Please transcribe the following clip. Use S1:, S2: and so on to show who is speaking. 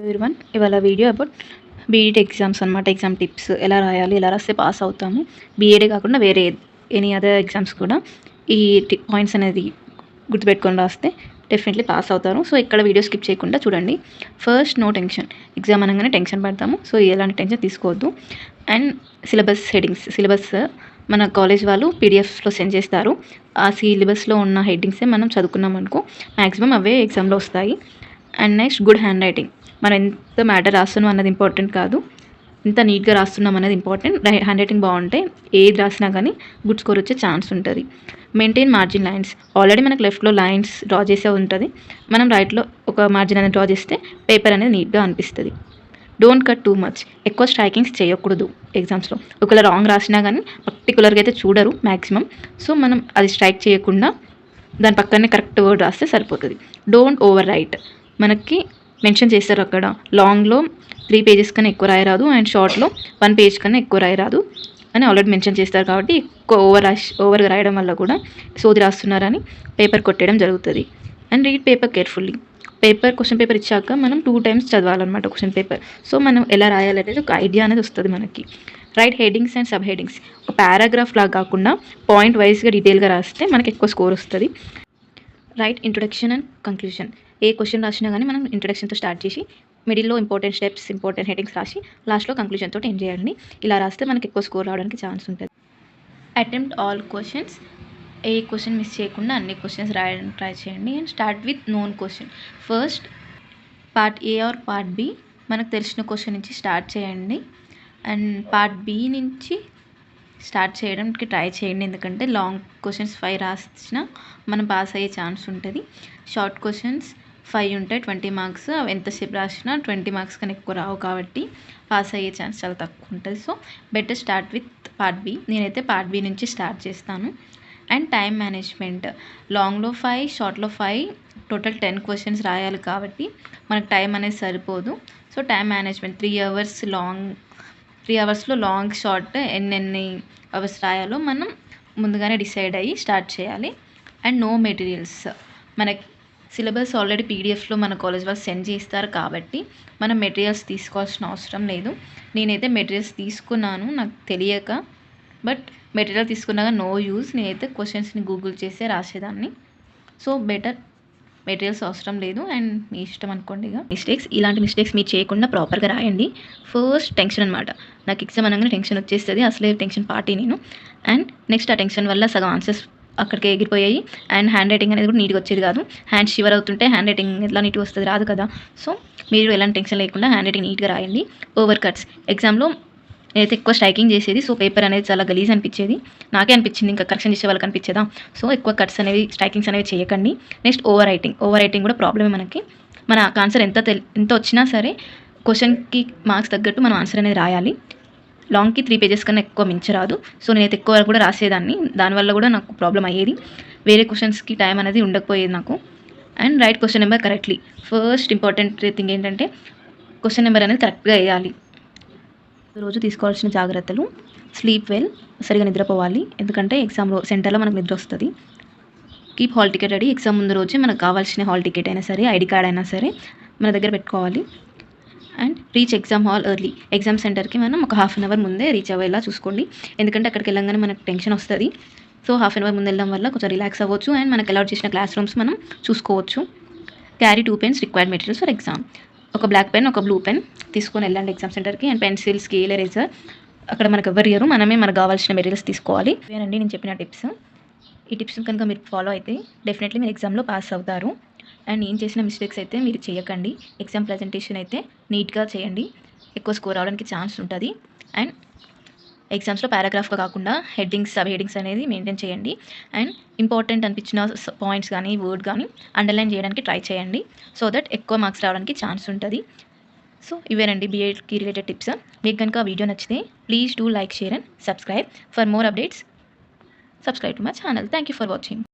S1: Everyone ఇవాళ video about B Ed exams అనమాట. Exam tips ఎలా రాయాలి, ఎలా రాస్తే పాస్ అవుతాము. బీఈడీ కాకుండా వేరే ఎనీ అదర్ ఎగ్జామ్స్ కూడా ఈ పాయింట్స్ అనేది గుర్తుపెట్టుకొని రాస్తే డెఫినెట్లీ పాస్ అవుతారు. సో ఇక్కడ వీడియో స్కిప్ చేయకుండా చూడండి. First, no tension. ఎగ్జామ్ అనగానే టెన్షన్ పడతాము. సో ఎలాంటి టెన్షన్ తీసుకోవద్దు. అండ్ సిలబస్ హెడ్డింగ్స్, సిలబస్ మన కాలేజ్ వాళ్ళు పీడిఎఫ్లో సెండ్ చేస్తారు. ఆ సిలబస్లో ఉన్న హెడ్డింగ్సే మనం చదువుకున్నాం అనుకో మ్యాక్సిమం అవే ఎగ్జామ్లో వస్తాయి. And next, good hand writing. మనం ఎంత మ్యాటర్ రాస్తున్నాం అన్నది ఇంపార్టెంట్ కాదు, ఎంత నీట్గా రాస్తున్నాం అనేది ఇంపార్టెంట్. హ్యాండ్ రైటింగ్ బాగుంటే ఏది రాసినా కానీ గుడ్ స్కోర్ వచ్చే ఛాన్స్ ఉంటుంది. Maintain margin lines. ఆల్రెడీ మనకు లెఫ్ట్లో లైన్స్ డ్రా చేసే ఉంటుంది, మనం రైట్లో ఒక మార్జిన్ అనేది డ్రా చేస్తే పేపర్ అనేది నీట్గా అనిపిస్తుంది. Don't cut too much. ఎక్కువ స్ట్రైకింగ్స్ చేయకూడదు ఎగ్జామ్స్లో. ఒకవేళ రాంగ్ రాసినా కానీ పర్టికులర్గా అయితే చూడరు మ్యాక్సిమం. సో మనం అది స్ట్రైక్ చేయకుండా దాని పక్కనే కరెక్ట్ వర్డ్ రాస్తే సరిపోతుంది. Don't over right. మనకి మెన్షన్ చేస్తారు అక్కడ, లాంగ్లో 3 పేజెస్ కన్నా ఎక్కువ రాయరాదు అండ్ షార్ట్లో 1 పేజ్ కన్నా ఎక్కువ రాయరాదు అని ఆల్రెడీ మెన్షన్ చేస్తారు. కాబట్టి ఎక్కువ ఓవర్గా రాయడం వల్ల కూడా సోది రాస్తున్నారని పేపర్ కొట్టేయడం జరుగుతుంది. And read paper carefully. Question paper ఇచ్చాక మనం 2 times చదవాలన్నమాట క్వశ్చన్ పేపర్. సో మనం ఎలా రాయాలనేది ఒక ఐడియా అనేది వస్తుంది మనకి. Right headings and sub headings. ఒక పారాగ్రాఫ్ లాగా కాకుండా పాయింట్ వైజ్గా డీటెయిల్గా రాస్తే మనకి ఎక్కువ స్కోర్ వస్తుంది. Right introduction and conclusion. A question రాసినా కానీ మనం ఇంట్రొడక్షన్తో స్టార్ట్ చేసి మిడిల్లో ఇంపార్టెంట్ స్టెప్స్, ఇంపార్టెంట్ హెడ్డింగ్స్ రాసి లాస్ట్లో కంక్లూజన్తో ఎండ్ చేయండి. ఇలా రాస్తే మనకి ఎక్కువ స్కోర్ రావడానికి ఛాన్స్ ఉంటుంది. Attempt all questions. ఏ క్వశ్చన్ మిస్ చేయకుండా అన్ని క్వశ్చన్స్ రాయడానికి ట్రై చేయండి. And start with known question. First part A or part B మనకు తెలిసిన క్వశ్చన్ నుంచి స్టార్ట్ చేయండి. అండ్ పార్ట్ బి నుంచి స్టార్ట్ చేయడానికి ట్రై చేయండి, ఎందుకంటే లాంగ్ క్వశ్చన్స్ 5 రాసినా మనం పాస్ అయ్యే ఛాన్స్ ఉంటుంది. షార్ట్ క్వశ్చన్స్ 5 ఉంటాయి, 20 మార్క్స్. అవి ఎంతసేపు రాసినా 20 మార్క్స్ కన్నా ఎక్కువ రావు, కాబట్టి పాస్ అయ్యే ఛాన్స్ చాలా తక్కువ ఉంటుంది. So better start with part B. నేనైతే పార్ట్ బి నుంచి స్టార్ట్ చేస్తాను. And time management. లాంగ్లో 5, షార్ట్లో 5, టోటల్ 10 క్వశ్చన్స్ రాయాలి కాబట్టి మనకు టైం అనేది సరిపోదు. సో టైం మేనేజ్మెంట్ 3 అవర్స్లో లాంగ్ షార్ట్ ఎన్ని అవర్స్ రాయాలో మనం ముందుగానే డిసైడ్ అయ్యి స్టార్ట్ చేయాలి. And no materials. మనకి సిలబస్ ఆల్రెడీ పీడిఎఫ్లో మన కాలేజ్ వాళ్ళు సెండ్ చేస్తారు కాబట్టి మనం మెటీరియల్స్ తీసుకోవాల్సిన అవసరం లేదు. నేనైతే మెటీరియల్స్ తీసుకున్నాను నాకు తెలియక, బట్ మెటీరియల్ తీసుకున్నాక నో యూజ్. నేనైతే క్వశ్చన్స్ని గూగుల్ చేసే రాసేదాన్ని. సో బెటర్ మెటీరియల్స్ అవసరం లేదు. అండ్ మీ ఇష్టం అనుకోండి. ఇక ఇలాంటి మిస్టేక్స్ మీరు చేయకుండా ప్రాపర్గా రాయండి. ఫస్ట్ టెన్షన్ అనమాట. నాకు ఎగ్జామ్ అనగానే టెన్షన్ వచ్చేస్తుంది, అసలే టెన్షన్ పార్టీ నేను. అండ్ నెక్స్ట్ ఆ టెన్షన్ వల్ల సగం ఆన్సర్స్ అక్కడికి ఎగిరిపోయాయి. అండ్ హ్యాండ్ రైటింగ్ అనేది కూడా నీట్గా వచ్చేది కాదు. హ్యాండ్ షివర్ అవుతుంటే హ్యాండ్ రైటింగ్ ఎట్లా నీట్గా వస్తుంది, రాదు కదా. సో మీరు ఎలాంటి టెన్షన్ లేకుండా హ్యాండ్ రైటింగ్ నీట్గా రాయండి. Over cuts. ఎగ్జామ్లో నేనైతే ఎక్కువ స్ట్రైకింగ్ చేసేది. సో పేపర్ అనేది చాలా గలీజ్ అనిపించేది, నాకే అనిపించింది, ఇంకా కరెక్షన్ చేసే వాళ్ళకి అనిపించేదా. సో ఎక్కువ కట్స్ అనేవి, స్ట్రైకింగ్స్ అనేవి చేయకండి. నెక్స్ట్ ఓవర్ రైటింగ్ కూడా ప్రాబ్లమే మనకి. మన ఆన్సర్ ఎంత వచ్చినా సరే క్వశ్చన్కి మార్క్స్ తగ్గట్టు మనం ఆన్సర్ అనేది రాయాలి. లాంగ్కి 3 పేజెస్ కన్నా ఎక్కువ మించరాదు. సో నేనైతే ఎక్కువ వరకు కూడా రాసేదాన్ని, దానివల్ల కూడా నాకు ప్రాబ్లం అయ్యేది. వేరే క్వశ్చన్స్కి టైం అనేది ఉండకపోయేది నాకు. And right question number correctly. First important thing ఏంటంటే క్వశ్చన్ నెంబర్ అనేది కరెక్ట్గా వేయాలి. రోజు తీసుకోవాల్సిన జాగ్రత్తలు. స్లీప్ వెల్, సరిగా నిద్రపోవాలి, ఎందుకంటే ఎగ్జామ్లో సెంటర్లో మనకు నిద్ర వస్తుంది. Keep hall ticket ready. Exam ముందు రోజే మనకు కావాల్సిన హాల్ టికెట్ అయినా సరే, ఐడి కార్డ్ అయినా సరే మన దగ్గర పెట్టుకోవాలి. And reach exam hall early. Exam సెంటర్కి మనం ఒక 1/2 hour ముందే రీచ్ అయ్యేలా చూసుకోండి, ఎందుకంటే అక్కడికి వెళ్ళంగానే మనకు టెన్షన్ వస్తుంది. సో 1/2 hour ముందు వెళ్ళడం వల్ల కొంచెం రిలాక్స్ అవ్వచ్చు. అండ్ మనకు అలాట్ చేసిన క్లాస్ రూమ్స్ మనం చూసుకోవచ్చు. Carry 2 pens, required materials for exam. ఒక బ్లాక్ పెన్, ఒక బ్లూ పెన్ తీసుకొని వెళ్ళండి ఎగ్జామ్ సెంటర్కి. అండ్ పెన్సిల్, స్కేల్, ఎరేజర్ అక్కడ మనకు ఎవరు ఇయ్యరు, మనమే మనకు కావాల్సిన మెటీరియల్స్ తీసుకోవాలి. ఇవేనండి నేను చెప్పిన టిప్స్. ఈ టిప్స్ కనుక మీరు ఫాలో అయితే డెఫినెట్లీ మీరు ఎగ్జామ్లో పాస్ అవుతారు. అండ్ నేను చేసిన మిస్టేక్స్ అయితే మీరు చేయకండి. ఎగ్జామ్ ప్రజెంటేషన్ అయితే నీట్గా చేయండి, ఎక్కువ స్కోర్ రావడానికి ఛాన్స్ ఉంటుంది. అండ్ ఎగ్జామ్స్లో పారాగ్రాఫ్గా కాకుండా హెడ్డింగ్స్, సబ్ హెడ్డింగ్స్ అనేది మెయింటైన్ చేయండి. అండ్ ఇంపార్టెంట్ అనిపించిన పాయింట్స్ కానీ, వర్డ్ కానీ అండర్లైన్ చేయడానికి ట్రై చేయండి, సో దట్ ఎక్కువ మార్క్స్ రావడానికి ఛాన్స్ ఉంటుంది. సో ఇవేనండి బీఎడ్కి రిలేటెడ్ టిప్స్. మీకు కనుక వీడియో నచ్చితే please do like, share and subscribe. For more updates subscribe to my channel. Thank you for watching.